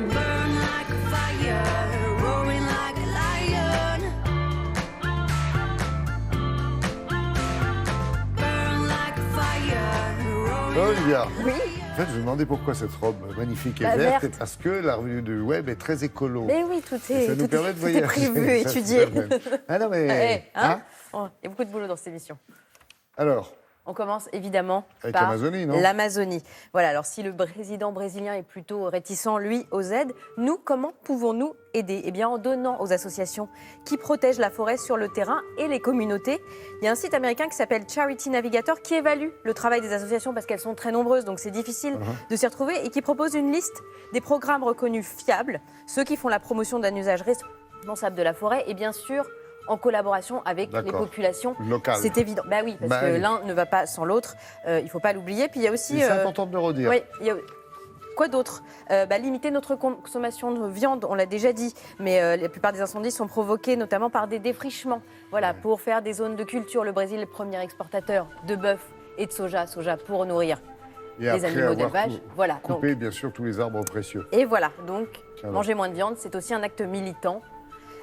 burn like a fire, roaring like a lion. Burn like a fire, roaring Olivia, Oui. en fait, je me demandais pourquoi cette robe magnifique et La verte, verte. et parce que la revue du web est très écolo. Mais oui, tout Et est, ça nous permet de tout est voyager. prévu, Ça, étudié. c'est bien. Ah non, mais... Eh, hein Oh, il y a beaucoup de boulot dans cette émission. Alors, On commence évidemment avec par l'Amazonie, non? l'Amazonie. Voilà, alors si le président brésilien est plutôt réticent, lui, aux aides, nous, comment pouvons-nous aider? Eh bien, en donnant aux associations qui protègent la forêt sur le terrain et les communautés. Il y a un site américain qui s'appelle Charity Navigator qui évalue le travail des associations parce qu'elles sont très nombreuses, donc c'est difficile de s'y retrouver, et qui propose une liste des programmes reconnus fiables, ceux qui font la promotion d'un usage responsable de la forêt et bien sûr en collaboration avec les D'accord. populations. Local. C'est évident. Bah oui, parce Bah que oui. l'un ne va pas sans l'autre. Il ne faut pas l'oublier. Puis il y a aussi. c'est important de le redire. Oui, il y a... Quoi d'autre? Limiter notre consommation de viande, on l'a déjà dit, mais la plupart des incendies sont provoqués notamment par des défrichements. Voilà, pour faire des zones de culture. Le Brésil est le premier exportateur de bœuf et de soja pour nourrir Et les après animaux avoir d'élevage. Voilà. coupé, bien sûr, tous les arbres précieux. Et voilà, donc Alors. manger moins de viande, c'est aussi un acte militant.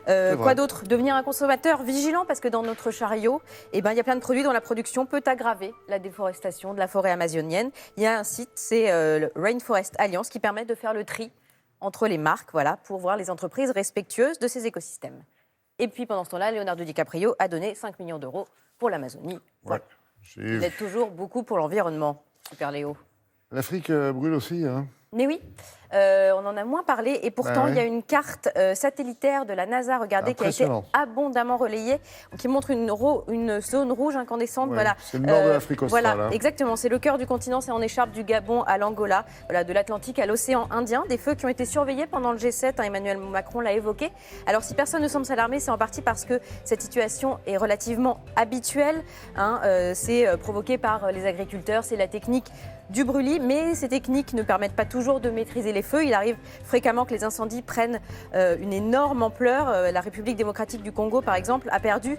vrai. Quoi d'autre? Devenir un consommateur vigilant, parce que dans notre chariot, il y a plein de produits dont la production peut aggraver la déforestation de la forêt amazonienne. Il y a un site, c'est le Rainforest Alliance, qui permet de faire le tri entre les marques, voilà, pour voir les entreprises respectueuses de ces écosystèmes. Et puis pendant ce temps-là, Leonardo DiCaprio a donné 5 millions d'euros pour l'Amazonie. Voilà. J'ai- Il aide toujours beaucoup pour l'environnement. Super Léo. L'Afrique brûle aussi, hein. Mais oui, on en a moins parlé et pourtant Bah ouais. il y a une carte satellitaire de la NASA, regardez, qui a été Impressionnant. abondamment relayée, qui montre une zone rouge incandescente. Ouais, Voilà. c'est le nord de l'Afrique australe, Voilà, hein. exactement, c'est le cœur du continent, c'est en écharpe du Gabon à l'Angola, voilà, de l'Atlantique à l'océan Indien, des feux qui ont été surveillés pendant le G7, Emmanuel Macron l'a évoqué. Alors si personne ne semble s'alarmer, c'est en partie parce que cette situation est relativement habituelle, c'est provoqué par les agriculteurs, c'est la technique du brûlis, mais ces techniques ne permettent pas toujours de maîtriser les feux. Il arrive fréquemment que les incendies prennent une énorme ampleur. La République démocratique du Congo, par exemple, a perdu,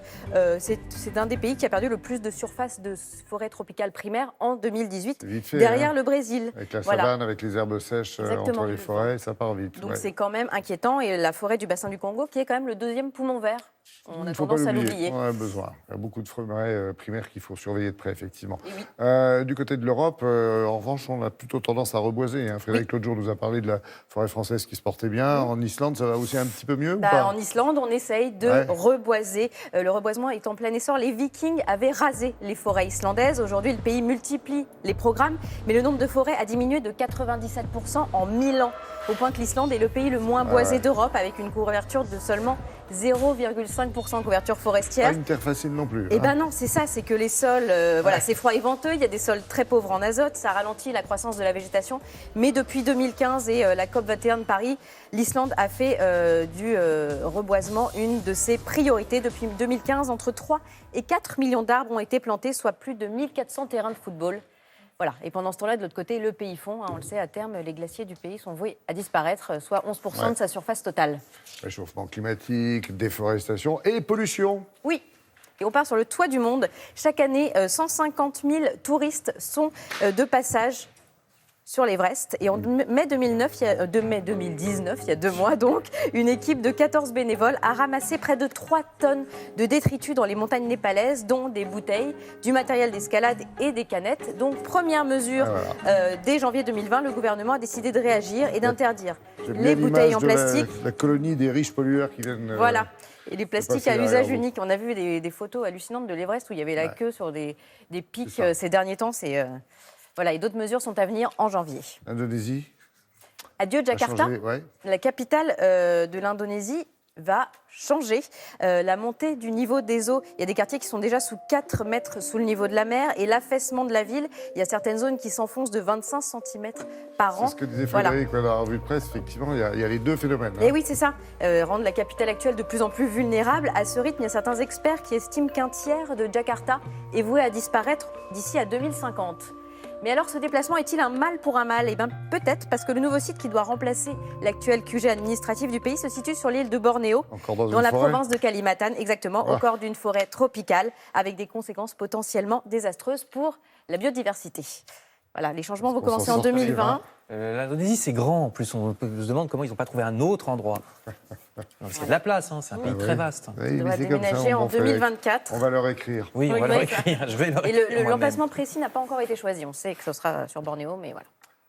c'est un des pays qui a perdu le plus de surface de forêt tropicale primaire en 2018, Vite fait, derrière hein. le Brésil. Avec la Voilà. savane, avec les herbes sèches Exactement. entre les forêts, ça part vite. Donc ouais. c'est quand même inquiétant. Et la forêt du bassin du Congo, qui est quand même le deuxième poumon vert, on Il a ne faut pas tendance à l'oublier. l'oublier. On en a besoin. Il y a beaucoup de forêts primaires qu'il faut surveiller de près, effectivement. Et oui. Du côté de l'Europe, en revanche, on a plutôt tendance à reboiser, hein. Frédéric, l'autre jour, nous a parlé de la forêt française qui se portait bien. En Islande, ça va aussi un petit peu mieux ou pas? En Islande, on essaye de Ouais. reboiser. Le reboisement est en plein essor. Les Vikings avaient rasé les forêts islandaises. Aujourd'hui, le pays multiplie les programmes, mais le nombre de forêts a diminué de 97% en 1000 ans, au point que l'Islande est le pays le moins boisé d'Europe, avec une couverture de seulement 0,5% de couverture forestière. Pas une terre facile non plus. Eh hein. ben non, c'est ça, c'est que les sols, voilà, c'est froid et venteux, il y a des sols très pauvres en azote, ça ralentit la croissance de la végétation. Mais depuis 2015 et la COP21 de Paris, l'Islande a fait du reboisement une de ses priorités. Depuis 2015, entre 3 et 4 millions d'arbres ont été plantés, soit plus de 1400 terrains de football. Voilà. Et pendant ce temps-là, de l'autre côté, le pays fond, on le sait, à terme, les glaciers du pays sont voués à disparaître, soit 11% de sa surface totale. Réchauffement climatique, déforestation et pollution. Oui. Et on part sur le toit du monde. Chaque année, 150 000 touristes sont de passage sur l'Everest. Et en mai 2019, il y a 2 mois donc, une équipe de 14 bénévoles a ramassé près de 3 tonnes de détritus dans les montagnes népalaises, dont des bouteilles, du matériel d'escalade et des canettes. Donc, première mesure, dès janvier 2020, le gouvernement a décidé de réagir et d'interdire J'aime les bien bouteilles en l'image de plastique. La colonie des riches pollueurs qui viennent. Voilà. Et les plastiques passer à derrière usage vous. unique. On a vu des photos hallucinantes de l'Everest où il y avait la queue sur des pics C'est ça. ces derniers temps. Voilà. Et d'autres mesures sont à venir en janvier. Indonésie. Adieu Jakarta. changé, ouais. La capitale de l'Indonésie va changer. La montée du niveau des eaux, il y a des quartiers qui sont déjà sous 4 mètres sous le niveau de la mer. Et l'affaissement de la ville, il y a certaines zones qui s'enfoncent de 25 cm par an. C'est ce que disait Voilà. Frédéric dans la revue de presse. Effectivement, il y a les deux phénomènes. hein. Et oui, c'est ça. Rendre la capitale actuelle de plus en plus vulnérable. À ce rythme, il y a certains experts qui estiment qu'un tiers de Jakarta est voué à disparaître d'ici à 2050. Mais alors, ce déplacement est-il un mal pour un mal? Eh bien, peut-être, parce que le nouveau site qui doit remplacer l'actuel QG administratif du pays se situe sur l'île de Bornéo, Encore dans dans une la forêt. province de Kalimantan, exactement, au cœur d'une forêt tropicale, avec des conséquences potentiellement désastreuses pour la biodiversité. Voilà, les changements vont On s'en commencer en sortira. 2020. L'Indonésie, c'est grand. En plus, on se demande comment ils n'ont pas trouvé un autre endroit. Parce qu'il y a de la place, hein, c'est un pays très vaste. Oui, Il mais devrait c'est comme ça, déménager en fait- 2024. On va leur écrire. Oui, on Oui, va leur oui. écrire. Je vais leur Et écrire moi-même. l'emplacement précis n'a pas encore été choisi. On sait que ce sera sur Bornéo, mais voilà.